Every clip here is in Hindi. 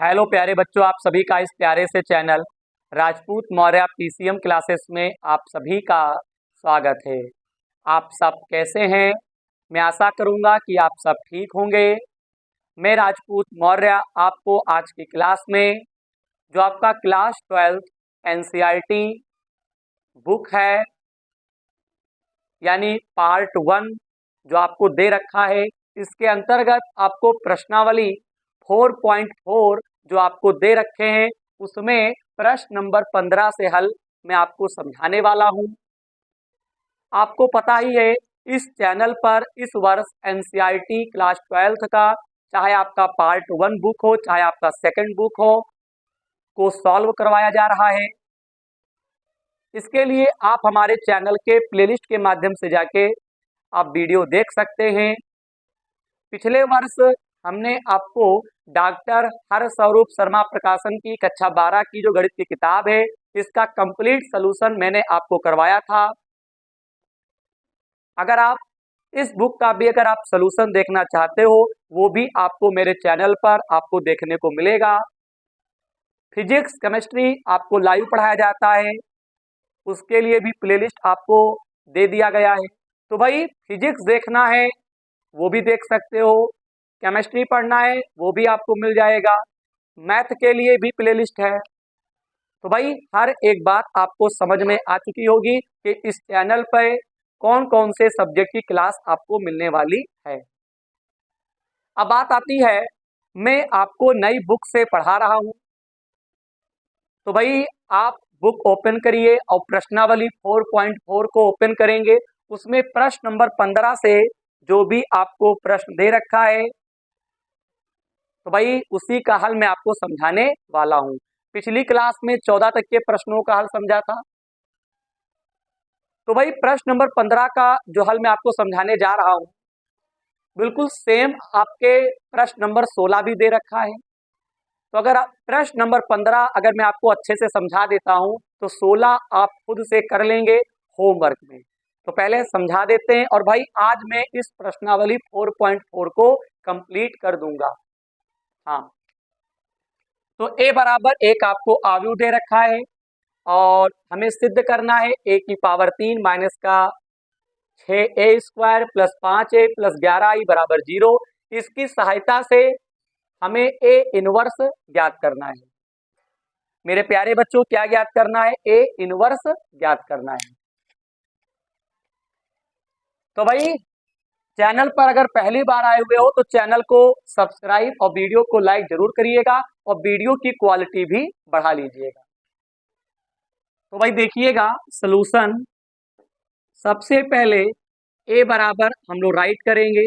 हेलो प्यारे बच्चों, आप सभी का इस प्यारे से channel Rajput Maurya PCM classes में आप सभी का स्वागत है। आप सब कैसे हैं? मैं आशा करूंगा कि आप सब ठीक होंगे। मैं राजपूत मौर्य आपको आज की क्लास में जो आपका क्लास 12th एनसीईआरटी बुक है यानी पार्ट 1 जो आपको दे रखा है, इसके अंतर्गत आपको प्रश्नावली 4.4 जो आपको दे रखे हैं उसमें प्रश्न नंबर 15 से हल मैं आपको समझाने वाला हूं। आपको पता ही है इस चैनल पर इस वर्ष एनसीईआरटी क्लास 12th का चाहे आपका पार्ट 1 बुक हो चाहे आपका सेकंड बुक हो को सॉल्व करवाया जा रहा है। इसके लिए आप हमारे चैनल के प्लेलिस्ट के माध्यम से जाके आप वीडियो देख सकते हैं। पिछले वर्ष हमने आपको डॉक्टर हरस्वरूप शर्मा प्रकाशन की कक्षा 12 की जो गणित की किताब है इसका कंप्लीट सलूशन मैंने आपको करवाया था। अगर आप इस बुक का भी अगर आप सलूशन देखना चाहते हो वो भी आपको मेरे चैनल पर आपको देखने को मिलेगा। फिजिक्स केमिस्ट्री आपको लाइव पढ़ाया जाता है, उसके लिए भी प्लेलिस्ट आपको दे दिया गया है। तो भाई फिजिक्स देखना है वो भी देख सकते हो, केमिस्ट्री पढ़ना है वो भी आपको मिल जाएगा, मैथ के लिए भी प्लेलिस्ट है। तो भाई हर एक बात आपको समझ में आ चुकी होगी कि इस चैनल पर कौन कौन से सब्जेक्ट की क्लास आपको मिलने वाली है। अब बात आती है, मैं आपको नई बुक से पढ़ा रहा हूं, तो भाई आप बुक ओपन करिए और प्रश्नावली 4.4 को ओपन करेंगे। उसमें प्रश्न नंबर 15 से जो भी आपको प्रश्न दे रखा है तो भाई उसी का हल मैं आपको समझाने वाला हूं। पिछली क्लास में 14 तक के प्रश्नों का हल समझा था, तो भाई प्रश्न नंबर 15 का जो हल मैं आपको समझाने जा रहा हूं बिल्कुल सेम आपके प्रश्न नंबर 16 भी दे रखा है। तो अगर आप प्रश्न नंबर 15 अगर मैं आपको अच्छे से समझा देता हूं तो 16 आप खुद से कर लेंगे होमवर्क में। तो पहले समझा देते हैं और भाई आज मैं इस प्रश्नावली 4.4 को कंप्लीट कर दूंगा। हाँ, तो a बराबर 1 आपको आव्यूह दे रखा है और हमें सिद्ध करना है a की पावर 3 माइनस का 6a² plus 5a plus 11i बराबर 0। इसकी सहायता से हमें a इनवर्स ज्ञात करना है। मेरे प्यारे बच्चों क्या ज्ञात करना है? a इनवर्स ज्ञात करना है। तो भाई चैनल पर अगर पहली बार आए हुए हो तो चैनल को सब्सक्राइब और वीडियो को लाइक जरूर करिएगा और वीडियो की क्वालिटी भी बढ़ा लीजिएगा। तो भाई देखिएगा सॉल्यूशन, सबसे पहले a बराबर हम लोग राइट करेंगे।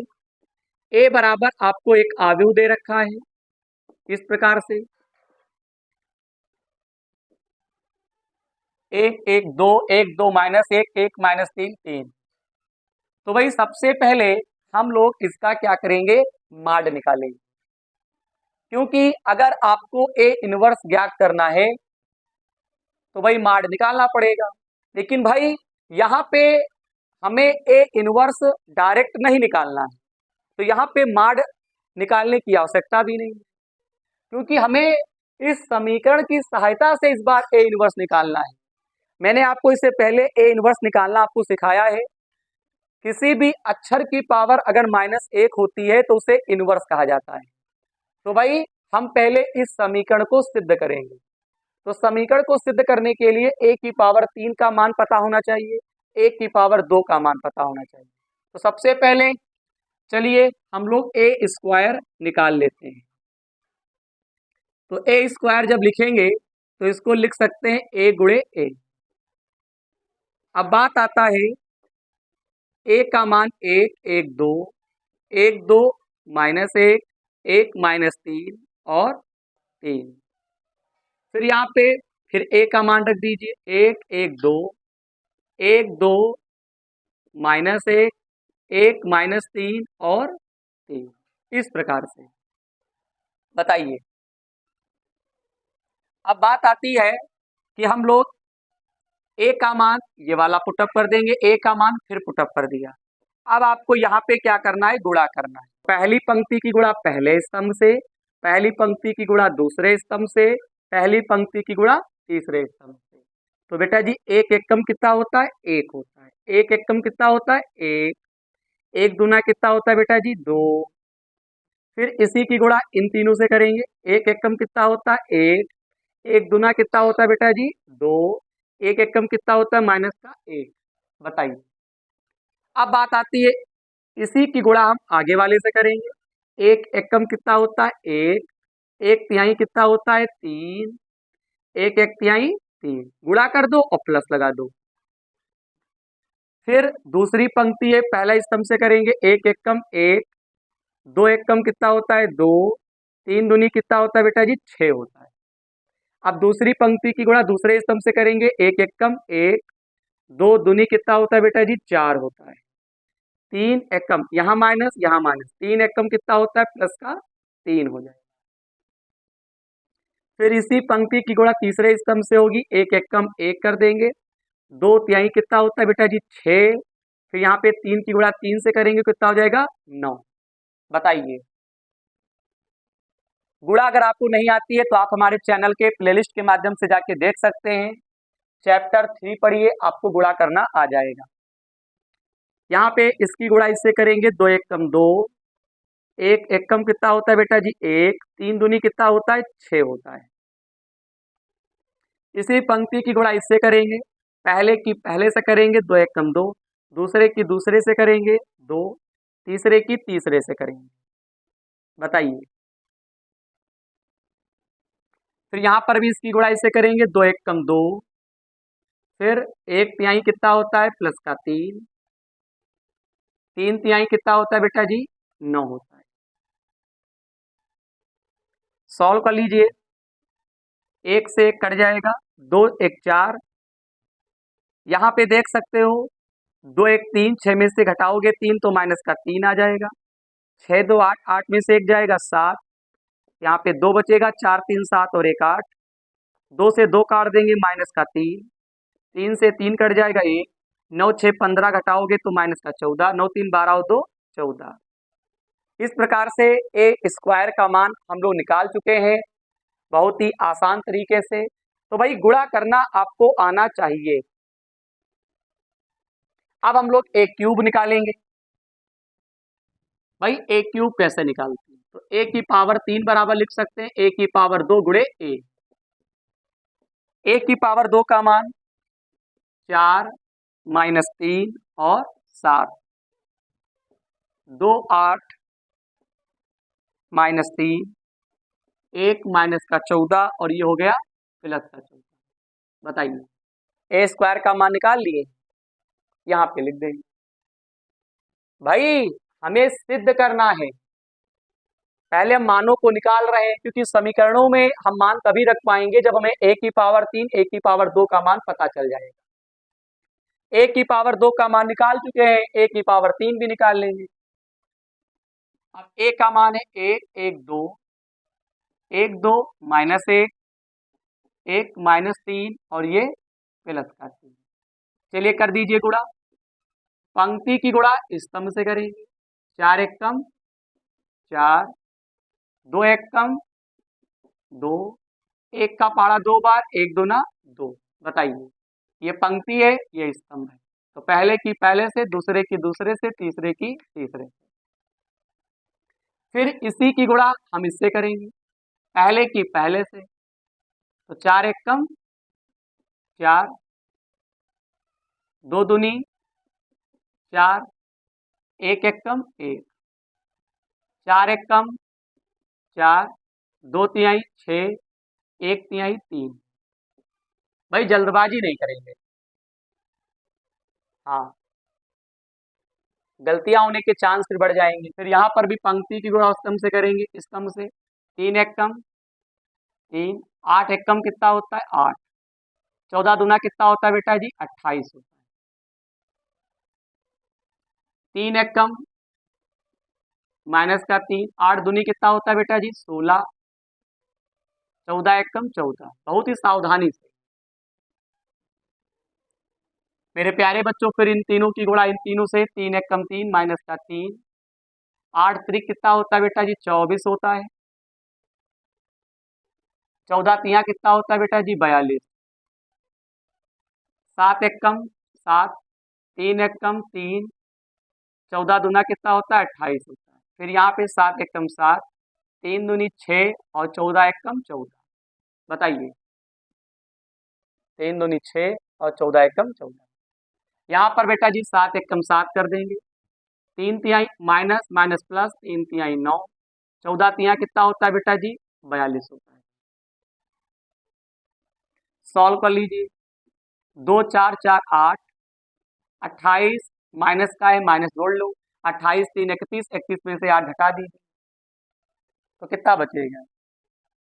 a बराबर आपको एक आव्यूह दे रखा है इस प्रकार से 1 1 2 1 2 माइनस 1 1 माइनस 3 3। तो भाई सबसे पहले हम लोग इसका क्या करेंगे? माड निकालेंगे, क्योंकि अगर आपको a इनवर्स ज्ञात करना है तो भाई माड निकालना पड़ेगा। लेकिन भाई यहाँ पे हमें a इनवर्स डायरेक्ट नहीं निकालना है, तो यहाँ पे माड निकालने की आवश्यकता भी नहीं है, क्योंकि हमें इस समीकरण की सहायता से इस बार a इनवर्स निकालना है। मैंने आपको इससे पहले a इनवर्स निकालना आपको सिखाया है। किसी भी अक्षर की पावर अगर -1 होती है तो उसे इनवर्स कहा जाता है। तो भाई हम पहले इस समीकरण को सिद्ध करेंगे। तो समीकरण को सिद्ध करने के लिए a की पावर 3 का मान पता होना चाहिए, a की पावर 2 का मान पता होना चाहिए। तो सबसे पहले चलिए हम लोग a² निकाल लेते हैं। तो a² जब लिखेंगे तो इसको लिख सकते हैं a गुणे a। अब बात आता है a का मान 1 1 2 1 2 माइनस 1 1 माइनस 3 और 3। फिर यहाँ पे फिर a का मान रख दीजिए 1 1 2 1 2 माइनस 1 1 माइनस 3 और 3। इस प्रकार से बताइए। अब बात आती है कि हम लोग a का मान ये वाला पुटअप कर देंगे, a का मान फिर पुटअप कर दिया। अब आपको यहाँ पे क्या करना है? गुणा करना है। पहली पंक्ति की गुणा पहले स्तंभ से, पहली पंक्ति की गुणा दूसरे स्तंभ से, पहली पंक्ति की गुणा तीसरे स्तंभ से। तो बेटा जी एक एकम कितना होता है? एक होता है। एक एकम कितना होता है? एक। एक दूना कितना होता है बेटा जी? दो। फिर इसी की गुणा इन तीनों से करेंगे। एक एकम कितना होता है? एक। एक दूना कितना होता है बेटा जी? दो। एक एकम कितना होता है? माइनस का एक। बताइए। अब बात आती है, इसी की गुणा हम आगे वाले से करेंगे। एक एकम कितना होता है? एक। एक तिहाई कितना होता है? तीन। एक एक तिहाई तीन। गुणा कर दो और प्लस लगा दो। फिर दूसरी पंक्ति है, पहला स्तंभ से करेंगे। एक एकम एक। दो एकम कितना होता है? दो। तीन दूनी कितना होता है बेटा जी? छह होता है। अब दूसरी पंक्ति की गुणा दूसरे स्तंभ से करेंगे। एक एकम एक। दो दूनी कितना होता है बेटा जी? चार होता है। तीन एकम, यहाँ माइनस यहाँ माइनस, तीन एकम कितना होता है? प्लस का तीन हो जाएगा। फिर इसी पंक्ति की गुणा तीसरे स्तंभ से होगी। एक एकम एक कर देंगे। दो तिहाई कितना होता है बेटा जी? छह। फिर यहाँ पे तीन की गुणा तीन से करेंगे, कितना हो जाएगा? नौ। बताइए। गुणा अगर आपको नहीं आती है तो आप हमारे चैनल के प्लेलिस्ट के माध्यम से जाके देख सकते हैं। चैप्टर 3 पढ़िए, आपको गुणा करना आ जाएगा। यहाँ पे इसकी गुणा इससे करेंगे। दो एकम दो। एक एकम कितना होता है बेटा जी? एक। तीन दूनी कितना होता है? छह होता है। इसी पंक्ति की गुणा इससे करेंगे। पहले की पहले से करेंगे। दो एकम दो। दूसरे की दूसरे से करेंगे। दो। तीसरे की तीसरे से करेंगे। बताइए। फिर यहाँ पर भी इसकी गुणा इससे करेंगे। दो एकम दो। फिर एक तिहाई कितना होता है? प्लस का तीन। तीन तिहाई कितना होता है बेटा जी? नौ होता है। सॉल्व कर लीजिए। एक से एक कट जाएगा। दो एक चार। यहाँ पे देख सकते हो, दो एक तीन, छह में से घटाओगे तीन तो माइनस का तीन आ जाएगा। छह दो आठ, आठ में से एक जाएगा सात। यहाँ पे दो बचेगा, चार तीन सात और एक आठ। दो से दो काट देंगे, माइनस का तीन। तीन से तीन कट जाएगा एक। नौ छः 15 घटाओगे तो माइनस का 14। नौ तीन 12 और दो 14। इस प्रकार से ए स्क्वायर का मान हम लोग निकाल चुके हैं बहुत ही आसान तरीके से। तो भाई गुणा करना आपको आना चाहिए। अब हम लोग ए क्यूब निकालेंगे। भाई ए क्यूब कैसे निकालते हैं? तो ए की पावर 3 बराबर लिख सकते हैं ए की पावर 2 गुणे ए। ए की पावर 2 का मान 4 माइनस 3 और 7। 2 8 माइनस 3, 1 माइनस का 14 और ये हो गया प्लस का 14। बताइए। ए स्क्वायर का मान निकाल लिए, यहाँ पे लिख देंगे। भाई हमें सिद्ध करना है, पहले हम मानों को निकाल रहे हैं, क्योंकि समीकरणों में हम मान तभी रख पाएंगे जब हमें ए की पावर 3 ए की पावर 2 का मान पता चल जाएगा। ए की पावर 2 का मान निकाल चुके हैं, ए की पावर 3 भी निकाल लेंगे। अब ए का मान है एक एक दो, एक दो माइनस एक, एक माइनस 3 और ये प्लस का 3। चलिए कर दीजिए गुणा। पंक्ति की गुणा स्तंभ से करेंगे। चार एक कम चार, दो एक कम दो, एक का पारा दो बार, एक दूना दो। बताइए। ये पंक्ति है, ये स्तंभ है। तो पहले की पहले से, दूसरे की दूसरे से, तीसरे की तीसरे से। फिर इसी की गुणा हम इससे करेंगे, पहले की पहले से। तो चार एक कम चार, दो दूनी चार, एक एक कम एक, चार एक कम चार, दो तिहाई 6, एक तिहाई 3। भाई जल्दबाजी नहीं करेंगे, हाँ गलतियां होने के चांस फिर बढ़ जाएंगे। फिर यहाँ पर भी पंक्ति की गुणा स्तंभ से करेंगे, स्तंभ से। तीन एक कम तीन, आठ एक कम कितना होता है? 8। 14 दूना कितना होता है बेटा जी? 28 होता है। तीन एक कम माइनस का 3, 8 दूनी कितना होता है बेटा जी? 16। 14 एक कम 14। बहुत ही सावधानी से मेरे प्यारे बच्चों। फिर इन तीनों की गुणा इन तीनों से, तीन एक कम तीन माइनस का 3, 8 त्रिक कितना होता है बेटा जी? 24 होता है। 14 तिया कितना होता है बेटा जी 42, 7 एक कम 7, 3 एक कम 3, 14 दूना कितना होता है 28 होता है। फिर यहाँ पे 7 एक कम 7, 3 दूनी 6 और 14 एक कम 14, बताइए 3 दूनी 6 और 14 एक कम 14। यहाँ पर बेटा जी 7 एक कम 7 कर देंगे, 3 तिहाई माइनस माइनस प्लस 3 तिहाई 9, 14 तिहाई कितना होता है बेटा जी 42 होता है। सॉल्व कर लीजिए, 2 4 4 8, 28 माइनस का है माइनस जोड़ लो, 28 3 31, 31 में से 8 घटा दीजिए तो कितना बचेगा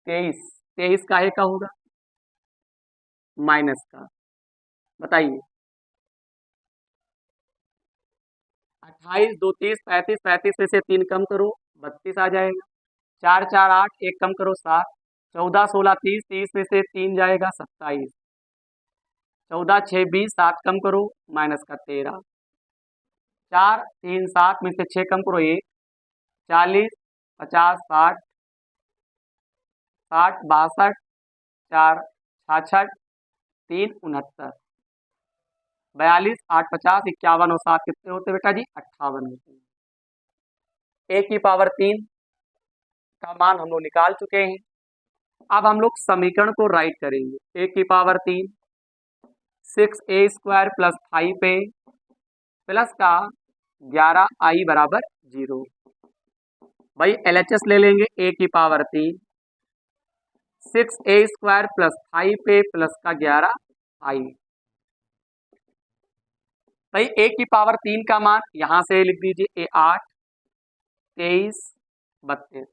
23, 23 काहे का होगा माइनस का, बताइए 28 2 30 35, 35 में से 3 कम करो 32 आ जाएगा, 4 4 8, 1 कम करो 7, 14 16 30, 30 में से 3 जाएगा 27, 14 6 20, 7 कम करो माइनस का 13, 4 3 7 में से 6 कम करो 1, 40 50 60 60 62, 4 66 3 69, 42 8 50 51 और 7 कितने होते बेटा जी 58 होते हैं। a की पावर 3 का मान हम लोग निकाल चुके हैं। अब हम लोग समीकरण को राइट करेंगे, a की power 3 6a² plus 5a plus का 11i बराबर 0। भाई LHS ले लेंगे, a की power 3 6a² plus 5a plus का 11i। भाई a की पावर 3 का मान यहां से लिख दीजिए, a 8 23 32,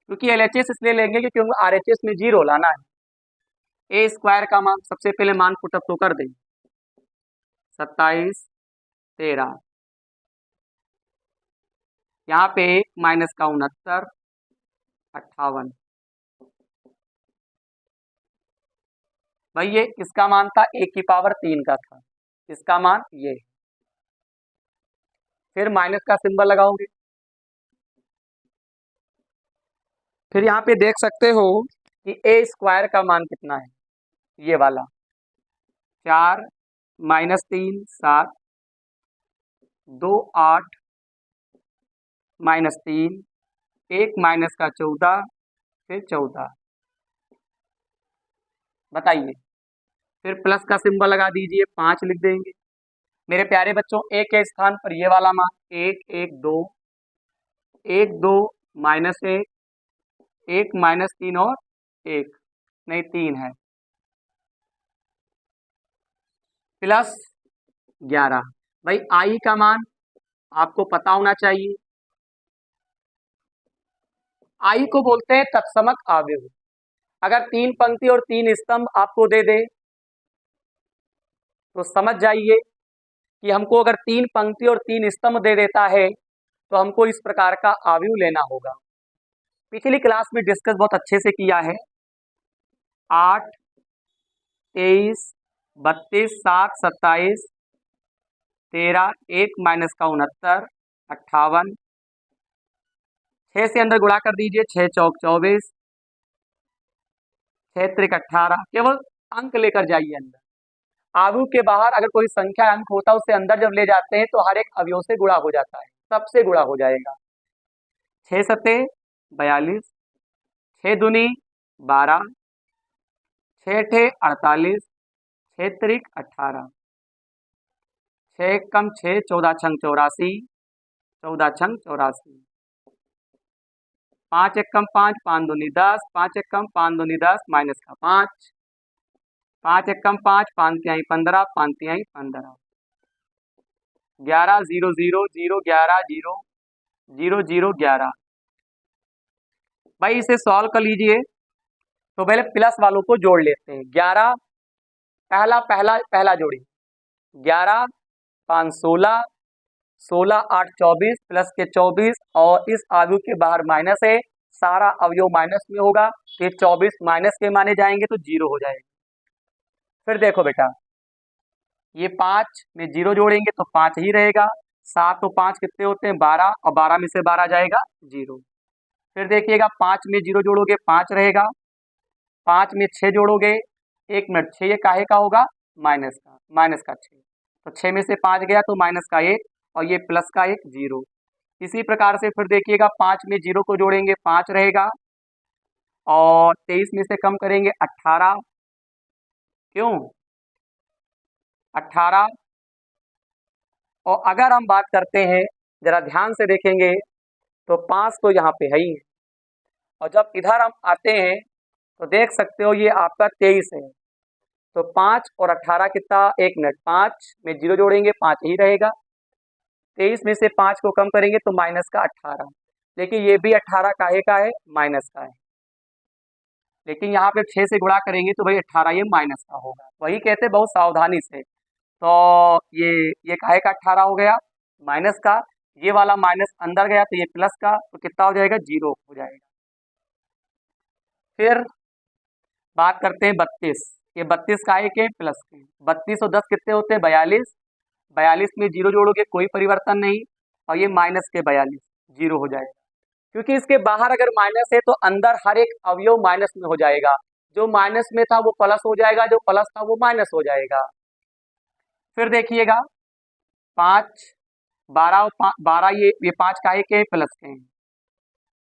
क्योंकि LHS इसलिए लेंगे क्योंकि RHS में 0 लाना है। a² का मान सबसे पहले मान पुटअप तो कर दें, 27 13, यहाँ पे 1 माइनस का 69 58। भाई ये इसका मान था a की पावर 3 का था, इसका मान ये, फिर माइनस का सिंबल लगाओगे, फिर यहाँ पे देख सकते हो कि a² का मान कितना है, ये वाला 4 माइनस 3 7, 2 8 माइनस 3, 1 माइनस का 14 फिर 14, बताइए फिर प्लस का सिंबल लगा दीजिए, 5 लिख देंगे। मेरे प्यारे बच्चों a के स्थान पर ये वाला मान 1 1 2, 1 2 माइनस 1, 1 माइनस 3 और 1 नहीं 3 है, प्लस 11। भाई i का मान आपको पता होना चाहिए, i को बोलते हैं तत्समक अवयव। अगर 3 पंक्ति और 3 स्तंभ आपको दे दे तो समझ जाइए कि हमको अगर 3 पंक्ति और 3 स्तंभ दे देता है तो हमको इस प्रकार का अवयव लेना होगा। पिछली क्लास में डिस्कस बहुत अच्छे से किया है, 8 23 32 7 27 13, 1 माइनस का 69 58, 6 से अंदर गुणा कर दीजिए, 6 चौक 24, 6 त्रिक 18, केवल अंक लेकर जाइए अंदर। अवयव के बाहर अगर कोई संख्या अंक होता है उसे अंदर जब ले जाते हैं तो हर एक अवयव से गुणा हो जाता है, सबसे गुणा हो जाएगा। 6 सत्ते 42, 6 दूनी 12, 6 ठे 48, 6 त्रिक 18, 6 कम 6 14 छंग 84, 14 छंग 84, 5 एक कम 5 5 दूनी 10, 5 एक कम 5 दूनी 10 माइनस का 5, 5 एक कम 5 5 तिहाई 15, 5 तिहाई 15, 11 0 0 0 11 0 0 0 11। भाई इसे सॉल्व कर लीजिए, तो पहले प्लस वालों को जोड़ लेते हैं। 11 पहला पहला पहला जोड़ी 11 5 16, 16 8 24 प्लस के 24 और इस अवयव के बाहर माइनस है, सारा अवयव माइनस में होगा, ये 24 माइनस के माने जाएंगे तो 0 हो जाएगा। फिर देखो बेटा ये 5 में 0 जोड़ेंगे तो 5 ही रहेगा, 7 और 5 कितने होते हैं 12 और 12 में से 12 जाएगा 0। फिर देखिएगा 5 में 0 जोड़ोगे 5 रहेगा, 5 में 6 जोड़ोगे, 1 मिनट, 6 ये काहे का होगा, माइनस का 6, तो 6 में से 5 गया तो माइनस का 1 और ये प्लस का 1 0। इसी प्रकार से फिर देखिएगा 5 में 0 को जोड़ेंगे 5 रहेगा, और 23 में से कम करेंगे 18, क्यों 18। और अगर हम बात करते हैं, जरा ध्यान से देखेंगे तो 5 तो यहाँ पे है ही है, और जब इधर हम आते हैं तो देख सकते हो ये आपका 23 है, तो 5 और 18 कितना, 1 मिनट, 5 में 0 जोड़ेंगे 5 ही रहेगा, 23 में से 5 को कम करेंगे तो माइनस का 18, लेकिन ये भी 18 काहे का है, माइनस का है, लेकिन यहाँ पे 6 से गुणा करेंगे तो भाई 18 ये माइनस का होगा, वही कहते बहुत सावधानी से। तो ये काहे का 18 हो गया, माइनस का, ये वाला माइनस अंदर गया तो ये प्लस का, तो कितना हो जाएगा, 0 हो जाएगा। फिर बात करते हैं 32, ये 32 काहे के, प्लस के, 32 और 10 कितने होते हैं, 42, 42 में 0 जोड़ोगे कोई परिवर्तन नहीं, और ये माइनस के 42 0 हो जाएगा, क्योंकि इसके बाहर अगर माइनस है तो अंदर हर एक अवयव माइनस में हो जाएगा, जो माइनस में था वो प्लस हो जाएगा, जो प्लस था वो माइनस हो जाएगा। फिर देखिएगा 5 12 12, ये 5 काहे के, प्लस के हैं,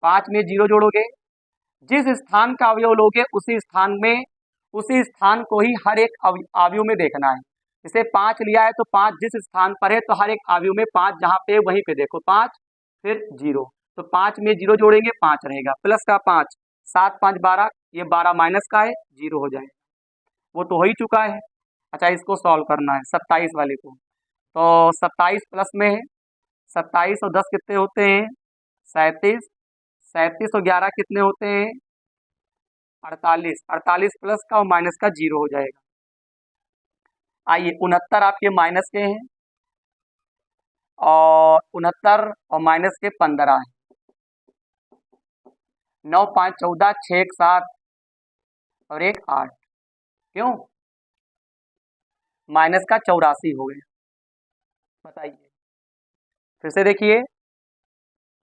5 में 0 जोड़ोगे, जिस स्थान का अवयव लोगे उसी स्थान को ही हर एक अवयव में देखना है। जैसे 5 लिया है तो 5 जिस स्थान पर है तो हर एक अवयव में 5 जहाँ पे वहीं पे देखो 5 फिर 0, तो 5 में 0 जोड़ेंगे 5 रहेगा, प्लस का 5, 7 5 12, ये 12 माइनस का है 0 हो जाएगा, वो तो हो ही चुका है। अच्छा इसको सॉल्व करना है 27 वाले को, तो 27 प्लस में है, 27 और 10 कितने होते हैं, 37, 37 और 11 कितने होते हैं, 48, 48 प्लस का और माइनस का 0 हो जाएगा। आइए 69 आपके माइनस के हैं, और 69 और माइनस के 15 है, 9 5 14, 6 1 7 और 1 8, क्यों माइनस का 84 हो गया। बताइए फिर से देखिए,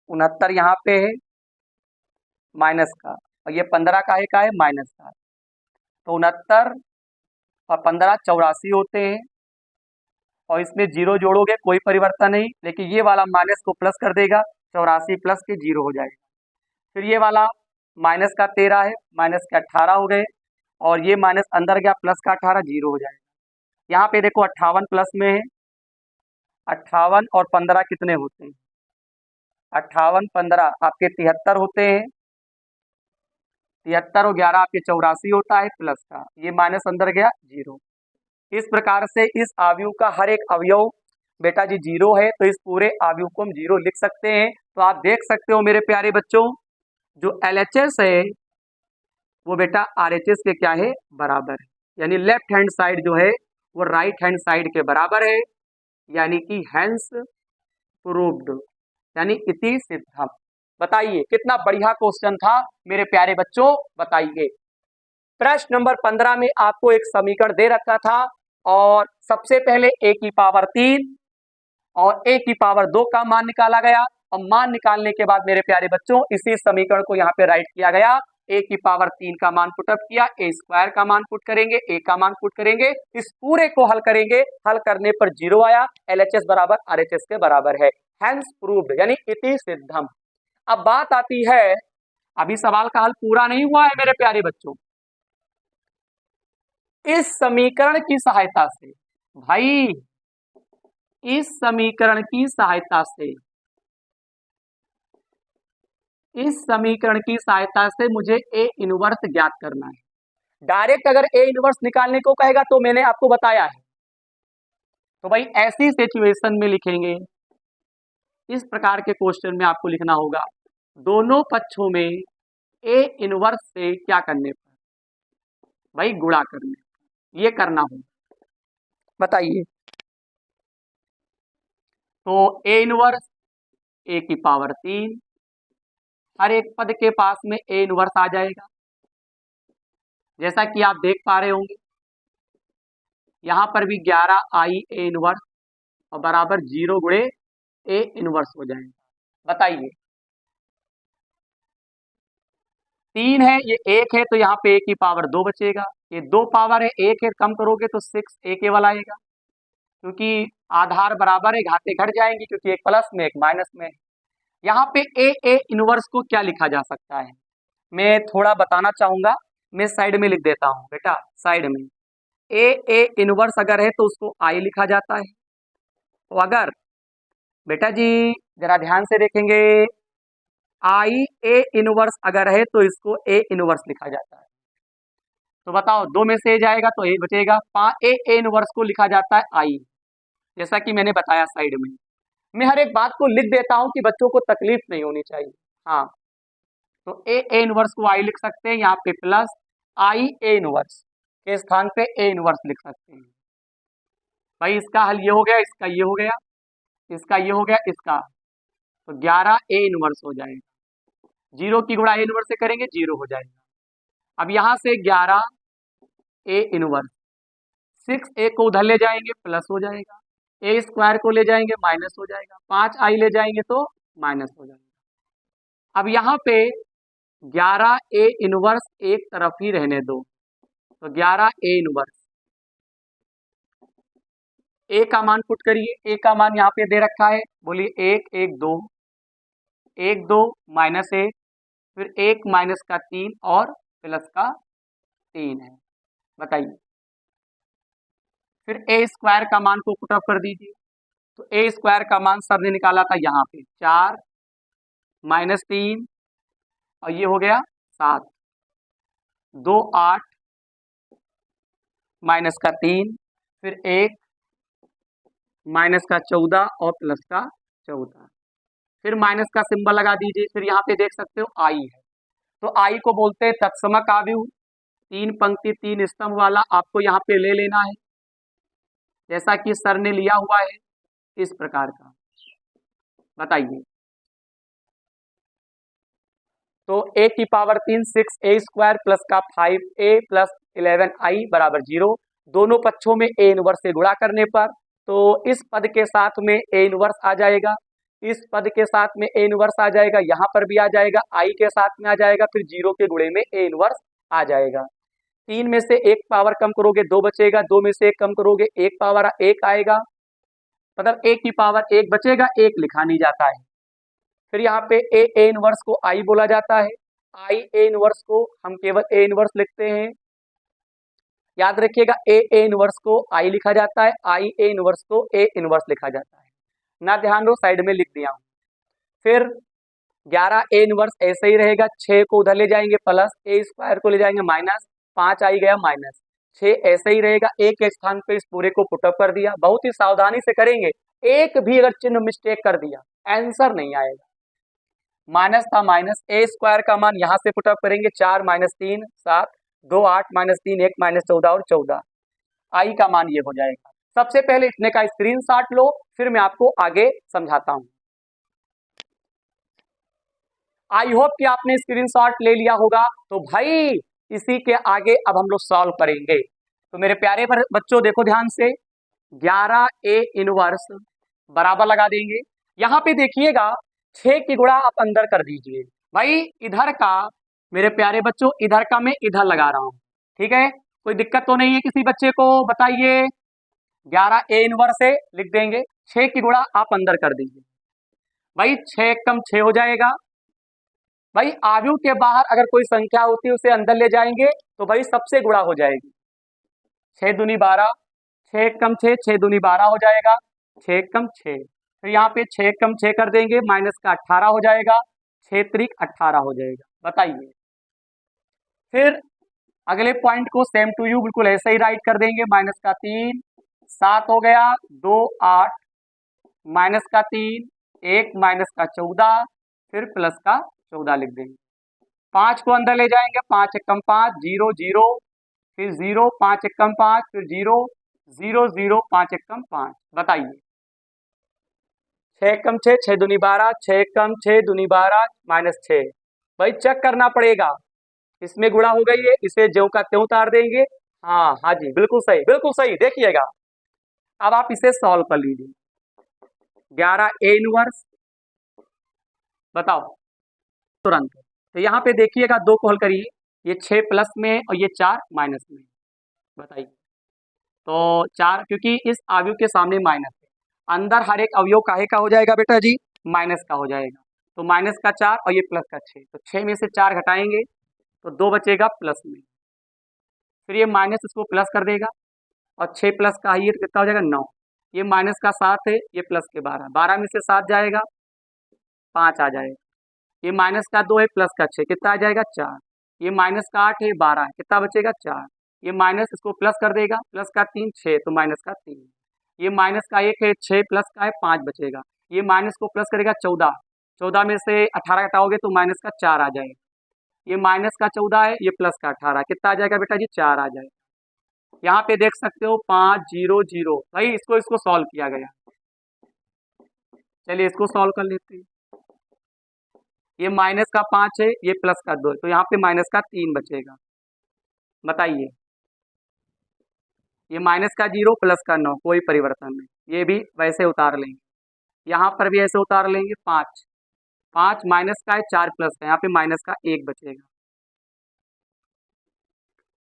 69 यहाँ पे है माइनस का, और ये 15 का है माइनस का, तो 69 और 15 84 होते हैं, और इसमें 0 जोड़ोगे कोई परिवर्तन नहीं, लेकिन ये वाला माइनस को प्लस कर देगा, 84 प्लस के 0 हो जाएगा। फिर ये वाला माइनस का 13 है, माइनस के 18 हो गए, और ये माइनस अंदर गया प्लस का 18 0 हो जाएगा। यहाँ पे देखो 58 प्लस में है, 58 और 15 कितने होते हैं, 58 15 आपके 73 होते हैं, 73 और 11 आपके 84 होता है प्लस का, ये माइनस अंदर गया 0। इस प्रकार से इस अवयव का हर एक अवयव बेटा जी 0 है, तो इस पूरे अवयव को हम 0 लिख सकते हैं। तो आप देख सकते हो मेरे प्यारे बच्चों, जो LHS है वो बेटा RHS के क्या है, बराबर है, यानी लेफ्ट हैंड साइड जो है वो राइट हैंड साइड के बराबर है, यानी कि हैंस प्रूव्ड, यानी इति सिद्धम। बताइए कितना बढ़िया क्वेश्चन था मेरे प्यारे बच्चों, बताइए। प्रश्न नंबर 15 में आपको एक समीकरण दे रखा था, और सबसे पहले a की पावर 3 और a की पावर 2 का मान निकाला गया, और मान निकालने के बाद मेरे प्यारे बच्चों इसी समीकरण को यहाँ पे राइट किया गया, a की पावर 3 का मान पुटअप किया, a स्क्वायर का मान पुट करेंगे, a का मान पुट करेंगे, इस पूरे को हल करेंगे, हल करने पर 0 आया, LHS बराबर RHS के बराबर है, हैंस प्रूव्ड यानी इति सिद्धम। अब बात आती है, अभी सवाल का हल पूरा नहीं हुआ है मेरे प्यारे बच्चों। इस समीकरण की सहायता से, भाई इस समीकरण की सहायता से, इस समीकरण की सहायता से मुझे ए इनवर्स ज्ञात करना है। डायरेक्ट अगर ए इनवर्स निकालने को कहेगा तो मैंने आपको बताया है, तो भाई ऐसी सिचुएशन में लिखेंगे, इस प्रकार के क्वेश्चन में आपको लिखना होगा दोनों पक्षों में ए इनवर्स से क्या करने पर, भाई गुणा करने, ये करना होगा। बताइए, तो ए इनवर्स ए की पावर 3, हर एक पद के पास में ए इनवर्स आ जाएगा, जैसा कि आप देख पा रहे होंगे यहां पर भी 11 आई ए इनवर्स और बराबर 0 गुणे ए इनवर्स हो जाएगा। बताइए 3 है, ये 1 है, तो यहाँ पे a की पावर 2 बचेगा। ये 2 पावर है, 1 है, कम करोगे तो 6 a के वाला आएगा, क्योंकि आधार बराबर है, घाते घट जाएंगी, क्योंकि एक प्लस में एक माइनस में है। यहाँ पे ए इनवर्स को क्या लिखा जा सकता है, मैं थोड़ा बताना चाहूंगा। मैं साइड में लिख देता हूँ बेटा, साइड में ए इनवर्स अगर है तो उसको आई लिखा जाता है। तो अगर बेटा जी जरा ध्यान से देखेंगे, आई ए इनवर्स अगर है तो इसको ए इनवर्स लिखा जाता है। तो बताओ, 2 में से जाएगा तो ए बचेगा। ए इनवर्स को लिखा जाता है आई, जैसा कि मैंने बताया साइड में। मैं हर एक बात को लिख देता हूं कि बच्चों को तकलीफ नहीं होनी चाहिए। हाँ, तो ए इनवर्स को आई लिख सकते हैं, यहाँ पे प्लस आई ए इनवर्स के स्थान पे ए इनवर्स लिख सकते हैं। भाई इसका हल ये हो गया, इसका ये हो गया, इसका ये हो गया, इसका, तो 11 ए इनवर्स हो जाएगा। 0 की गुणा ए इनवर्स से करेंगे 0 हो जाएगा। अब यहाँ से 11 ए इनवर्स, 6 ए को उधर ले जाएंगे प्लस हो जाएगा, ए स्क्वायर को ले जाएंगे माइनस हो जाएगा, 5 आई ले जाएंगे तो माइनस हो जाएगा। अब यहाँ पे 11 ए इनवर्स एक तरफ ही रहने दो, तो 11 ए इनवर्स, ए का मान पुट करिए, ए का मान यहाँ पे दे रखा है, बोलिए 1 1 2, 1 2 माइनस 1, फिर 1 माइनस का 3 और प्लस का 3 है। बताइए, फिर ए स्क्वायर का मान को पुटअप कर दीजिए। तो ए स्क्वायर का मान सर ने निकाला था यहाँ पे 4 माइनस 3 और ये हो गया 7, 2 8 माइनस का 3, फिर 1 माइनस का 14 और प्लस का 14, फिर माइनस का सिंबल लगा दीजिए। फिर यहाँ पे देख सकते हो आई है, तो आई को बोलते हैं तत्समक आव्यूह, 3 पंक्ति 3 स्तंभ वाला आपको यहाँ पे ले लेना है, जैसा कि सर ने लिया हुआ है इस प्रकार का। बताइए, तो a की पावर 3 6 ए स्क्वायर प्लस का 5 ए प्लस 11 आई बराबर 0। दोनों पक्षों में ए इनवर्स से गुणा करने पर तो इस पद के साथ में ए इनवर्स आ जाएगा, इस पद के साथ में ए इनवर्स आ जाएगा, यहाँ पर भी आ जाएगा, आई के साथ में आ जाएगा, फिर 0 के गुणे में ए इनवर्स आ जाएगा। 3 में से 1 पावर कम करोगे 2 बचेगा, 2 में से 1 कम करोगे 1 पावर 1 आएगा, मतलब 1 की पावर 1 बचेगा, 1 लिखा नहीं जाता है। फिर यहाँ पे ए इनवर्स को आई बोला जाता है, आई ए इनवर्स को हम केवल ए इनवर्स लिखते हैं। याद रखिएगा, ए इनवर्स को आई लिखा जाता है, आई ए इनवर्स को ए इनवर्स लिखा जाता है। ना ध्यान दो, साइड में लिख दिया हूं। फिर 11 ए इनवर्स ऐसे ही रहेगा, 6 को उधर ले जाएंगे प्लस, ए स्क्वायर को ले जाएंगे माइनस, 5 आई गया माइनस, 6 ऐसे ही रहेगा, एक के स्थान पे इस पूरे को पुटअप कर दिया। बहुत ही सावधानी से करेंगे, एक भी अगर चिन्ह मिस्टेक कर दिया आंसर नहीं आएगा। माइनस था माइनस, ए स्क्वायर का मान यहां से पुटअप करेंगे, 4 माइनस 3 7, 2 8 माइनस 3 1 माइनस 14 और 14, आई का मान ये हो जाएगा। सबसे पहले इतने का स्क्रीनशॉट लो, फिर मैं आपको आगे समझाता हूं। आई होप कि आपने स्क्रीनशॉट ले लिया होगा। तो भाई इसी के आगे अब हम लोग सॉल्व करेंगे। तो मेरे प्यारे बच्चों देखो ध्यान से, 11 ए इनवर्स बराबर लगा देंगे। यहां पे देखिएगा 6 की गुणा आप अंदर कर दीजिए। भाई इधर का मेरे प्यारे बच्चों, इधर का मैं इधर लगा रहा हूं, ठीक है, कोई दिक्कत तो नहीं है किसी बच्चे को? बताइए, 11 ए इनवर्स से लिख देंगे, 6 की गुणा आप अंदर कर दीजिए। भाई 6 कम 6 हो जाएगा। भाई आव्यूह के बाहर अगर कोई संख्या होती है उसे अंदर ले जाएंगे तो भाई सबसे गुणा हो जाएगी। 6 दूनी 12, 6 कम 6, 6 दूनी 12 हो जाएगा, 6 कम 6, फिर यहाँ पे 6 कम 6 कर देंगे, माइनस का 18 हो जाएगा, 6 त्रिक 18 हो जाएगा। बताइए, फिर अगले पॉइंट को सेम टू यू बिल्कुल ऐसे ही राइट कर देंगे, माइनस का 3 7 हो गया, 2 8 माइनस का 3 1 माइनस का 14, फिर प्लस का 14 लिख देंगे। 5 को अंदर ले जाएंगे, 5 एकम 5 0 0, फिर 0 5 एकम 5, फिर 0 0 0 5 एकम 5। बताइए, 6 कम 6, 6 दूनी 12, 6 कम 6 दूनी 12 माइनस 6। भाई चेक करना पड़ेगा, इसमें गुणा हो गई है, इसे ज्यों का त्यों उतार देंगे। हाँ हाँ जी, बिल्कुल सही बिल्कुल सही। देखिएगा अब आप इसे सॉल्व कर लीजिए। 11 ए इनवर्स, बताओ तुरंत तो यहाँ पे देखिएगा, दो को हल करिए, ये 6 प्लस में और ये 4 माइनस में, बताइए। तो 4, क्योंकि इस अवयव के सामने माइनस है, अंदर हर एक अवयव काहे का हो जाएगा बेटा जी, माइनस का हो जाएगा। तो माइनस का 4 और ये प्लस का 6, तो 6 में से 4 घटाएंगे तो 2 बचेगा प्लस में, फिर ये माइनस इसको प्लस कर देगा, और 6 प्लस का ये कितना हो जाएगा 9, ये माइनस का 7 है, ये प्लस के 12, 12 में से 7 जाएगा 5 आ जाएगा, ये माइनस का 2 है, प्लस का 6 कितना आ जाएगा 4, ये माइनस का 8 है, 12 है, कितना बचेगा 4, ये माइनस इसको प्लस कर देगा, प्लस का 3 6, तो माइनस का 3, ये माइनस का 1 है, 6 प्लस का है 5 बचेगा, ये माइनस को प्लस करेगा 14, 14 में से 18 घटाओगे तो माइनस का 4 आ जाएगा, ये माइनस का 14 है, ये प्लस का 18, कितना आ जाएगा बेटा जी 4 आ जाएगा। यहाँ पे देख सकते हो 5 0 0, भाई इसको सॉल्व किया गया। चलिए इसको सॉल्व कर लेते हैं, ये माइनस का 5 है, ये प्लस का 2 है, तो यहाँ पे माइनस का 3 बचेगा, बताइए। ये माइनस का 0 प्लस का 9, कोई परिवर्तन नहीं, ये भी वैसे उतार लेंगे, यहाँ पर भी ऐसे उतार लेंगे, 5 5 माइनस का है, 4 प्लस का, यहाँ पे माइनस का 1 बचेगा,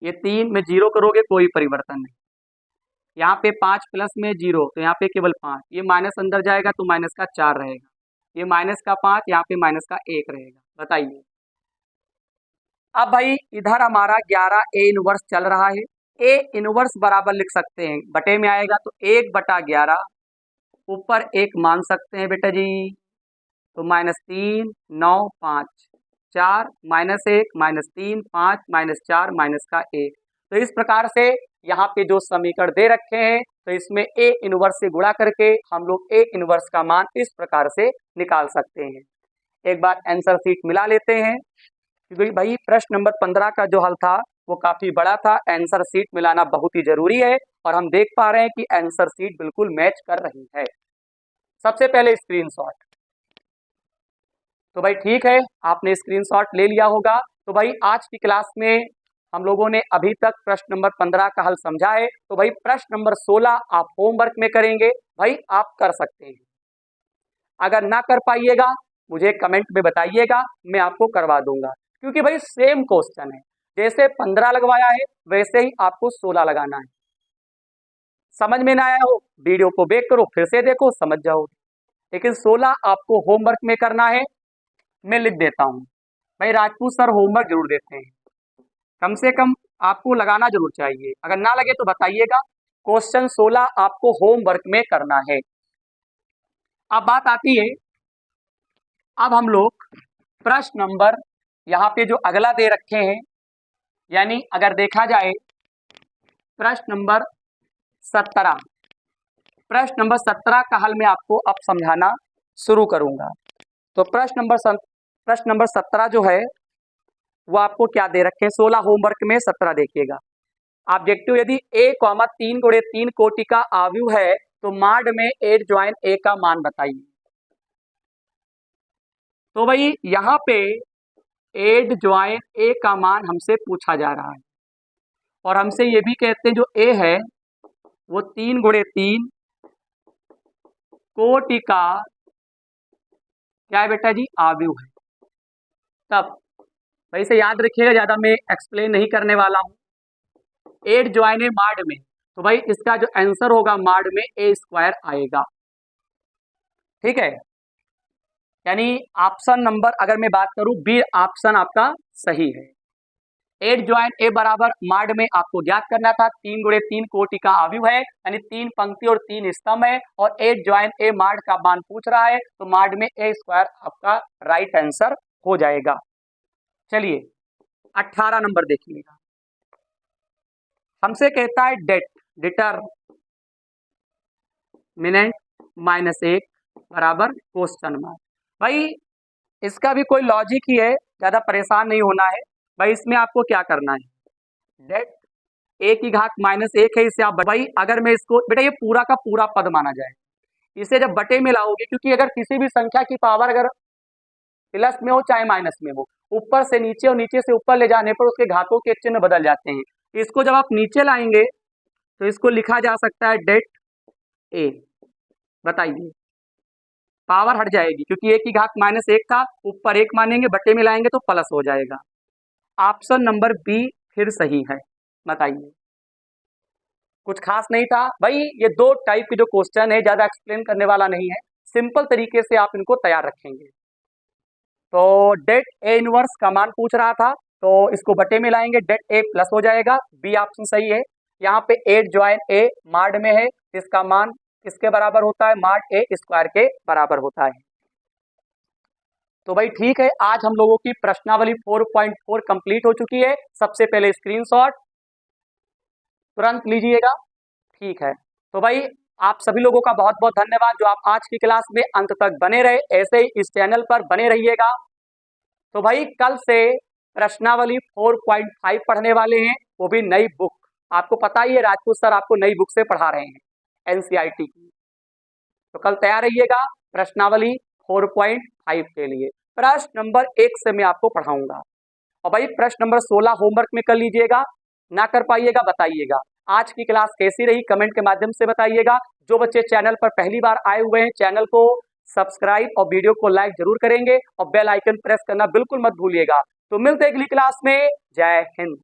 ये 3 में 0 करोगे कोई परिवर्तन नहीं, यहाँ पे 5 प्लस में 0, तो यहाँ पे केवल 5, ये माइनस अंदर जाएगा तो माइनस का 4 रहेगा, ये माइनस का 5, यहाँ पे माइनस का 1 रहेगा, बताइए। अब भाई इधर हमारा 11 ए इनवर्स चल रहा है, ए इनवर्स बराबर लिख सकते हैं, बटे में आएगा तो 1/11, ऊपर 1 मान सकते हैं बेटा जी, तो -3 9 5 4 -1 -3 5 -4 माइनस का 1, तो इस प्रकार से यहाँ पे जो समीकरण दे रखे हैं, तो इसमें ए इनवर्स से गुणा करके हम लोग ए इनवर्स का मान इस प्रकार से निकाल सकते हैं। एक बार आंसर शीट मिला लेते हैं, क्योंकि भाई प्रश्न नंबर 15 का जो हल था वो काफी बड़ा था, आंसर शीट मिलाना बहुत ही जरूरी है, और हम देख पा रहे हैं कि आंसर शीट बिल्कुल मैच कर रही है। सबसे पहले स्क्रीनशॉट, तो भाई ठीक है, आपने स्क्रीनशॉट ले लिया होगा। तो भाई आज की क्लास में हम लोगों ने अभी तक प्रश्न नंबर 15 का हल समझा है, तो भाई प्रश्न नंबर 16 आप होमवर्क में करेंगे, भाई आप कर सकते हैं। अगर ना कर पाइएगा मुझे कमेंट में बताइएगा, मैं आपको करवा दूंगा, क्योंकि भाई सेम क्वेश्चन है, जैसे 15 लगवाया है वैसे ही आपको 16 लगाना है। समझ में ना आया हो वीडियो को बैक करो, फिर से देखो, समझ जाओगे, लेकिन 16 आपको होमवर्क में करना है। मैं लिख देता हूँ, भाई राजपूत सर होमवर्क जरूर देते हैं, कम से कम आपको लगाना जरूर चाहिए, अगर ना लगे तो बताइएगा। क्वेश्चन 16 आपको होमवर्क में करना है। अब बात आती है, अब हम लोग प्रश्न नंबर यहाँ पे जो अगला दे रखे हैं, यानी अगर देखा जाए प्रश्न नंबर 17, प्रश्न नंबर 17 का हल मैं आपको अब समझाना शुरू करूंगा। तो प्रश्न नंबर 17 जो है वो आपको क्या दे रखे हैं, 16 होमवर्क में 17 देखिएगा। ऑब्जेक्टिव, यदि a, 3 × 3 कोटि का आव्यूह है तो माड में 8 ज्वाइन a का मान बताइए। तो भाई यहाँ पे 8 ज्वाइन a का मान हमसे पूछा जा रहा है, और हमसे ये भी कहते हैं जो a है वो 3 × 3 कोटि का क्या है बेटा जी, आव्यूह है। तब भाई इसे याद रखिएगा, ज्यादा मैं एक्सप्लेन नहीं करने वाला हूँ। 8 ज्वाइन है माड में, तो भाई इसका जो आंसर होगा माड में a² आएगा, ठीक है। यानी ऑप्शन नंबर अगर मैं बात करूं, बी ऑप्शन आपका सही है। 8 ज्वाइन ए बराबर माड में आपको ज्ञात करना था, 3 × 3 कोटि का आव्यूह है, यानी 3 पंक्ति और 3 स्तंभ है, और 8 ज्वाइन ए माड का मान पूछ रहा है, तो माड में a² आपका राइट आंसर हो जाएगा। चलिए 18 नंबर देखिएगा, हमसे कहता है डिटरमिनेंट -1 बराबर क्वेश्चन मार्क। भाई इसका भी कोई लॉजिक ही है, ज्यादा परेशान नहीं होना है। भाई इसमें आपको क्या करना है, डेट a की घात -1 है, इसे आप भाई अगर मैं इसको बेटा ये पूरा का पूरा पद माना जाए, इसे जब बटे में लाओगे, क्योंकि अगर किसी भी संख्या की पावर अगर प्लस में हो चाहे माइनस में हो, ऊपर से नीचे और नीचे से ऊपर ले जाने पर उसके घातों के चिन्ह बदल जाते हैं। इसको जब आप नीचे लाएंगे तो इसको लिखा जा सकता है डेट a, बताइए पावर हट जाएगी, क्योंकि एक की घात -1 था, ऊपर 1 मानेंगे, बटे में लाएंगे तो प्लस हो जाएगा। ऑप्शन नंबर बी फिर सही है। बताइए, कुछ खास नहीं था भाई। ये 2 टाइप के जो क्वेश्चन है, ज्यादा एक्सप्लेन करने वाला नहीं है, सिंपल तरीके से आप इनको तैयार रखेंगे। तो डेट ए इनवर्स का मान पूछ रहा था, तो इसको बटे में लाएंगे, डेट ए प्लस हो जाएगा, बी ऑप्शन सही है। यहाँ पे 8 ज्वाइन ए माड में है, इसका मान किसके बराबर होता है, माड ए स्क्वायर के बराबर होता है। तो भाई ठीक है, आज हम लोगों की प्रश्नावली 4.4 कंप्लीट हो चुकी है। सबसे पहले स्क्रीनशॉट तुरंत लीजिएगा, ठीक है। तो भाई आप सभी लोगों का बहुत बहुत धन्यवाद जो आप आज की क्लास में अंत तक बने रहे, ऐसे ही इस चैनल पर बने रहिएगा। तो भाई कल से प्रश्नावली 4.5 पढ़ने वाले हैं, वो भी नई बुक। आपको पता ही है राजपूत सर आपको नई बुक से पढ़ा रहे हैं, एनसीईआरटी की। तो कल तैयार रहिएगा प्रश्नावली 4.5 के लिए। प्रश्न नंबर 1 से मैं आपको पढ़ाऊंगा, और भाई प्रश्न नंबर 16 होमवर्क में कर लीजिएगा। ना कर पाइएगा बताइएगा। आज की क्लास कैसी रही कमेंट के माध्यम से बताइएगा। जो बच्चे चैनल पर पहली बार आए हुए हैं, चैनल को सब्सक्राइब और वीडियो को लाइक जरूर करेंगे, और बेल आइकन प्रेस करना बिल्कुल मत भूलिएगा। तो मिलते हैं अगली क्लास में। जय हिंद।